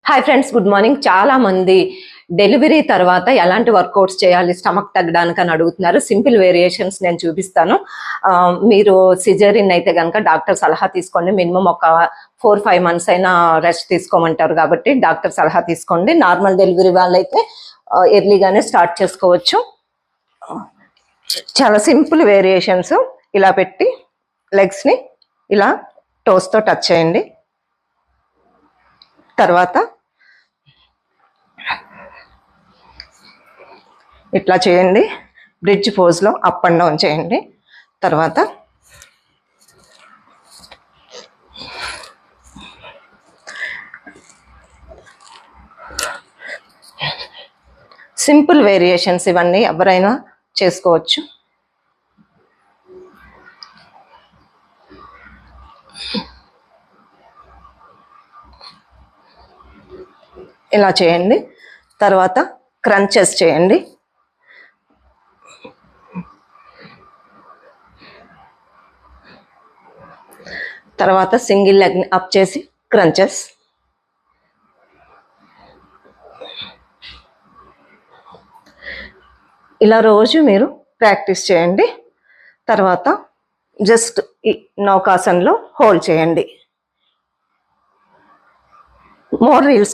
Hi friends, good morning. చాలా మంది delivery తర్వాత ఎలాంటి వర్కౌట్స్ చేయాలి స్టమక్ తగ్గడానికి అని అడుగుతున్నారు. సింపుల్ వేరియేషన్స్ నేను చూపిస్తాను. మీరు సిజేరియన్ అయితే కనుక డాక్టర్ సలహా తీసుకోండి. మినిమం ఒక 4-5 months అయినా రెస్ట్ తీసుకోమంటారు కాబట్టి డాక్టర్ సలహా తీసుకోండి. నార్మల్ డెలివరీ వాళ్ళైతే ఎర్లీగానే స్టార్ట్ చేసుకోవచ్చు. చాలా సింపుల్ వేరియేషన్స్. ఇలా పెట్టి లెగ్స్ని ఇలా టోస్తో టచ్ చేయండి. తర్వాత ఇట్లా చేయండి. బ్రిడ్జ్ పోజ్లో అప్ అండ్ డౌన్ చేయండి. తర్వాత సింపుల్ వేరియేషన్స్, ఇవన్నీ ఎవరైనా చేసుకోవచ్చు. ఇలా చేయండి. తర్వాత క్రంచెస్ చేయండి. తర్వాత సింగిల్ లెగ్ అప్ చేసి క్రంచెస్. ఇలా రోజు మీరు ప్రాక్టీస్ చేయండి. తర్వాత జస్ట్ ఈ నౌకాసన్లో హోల్డ్ చేయండి. More reels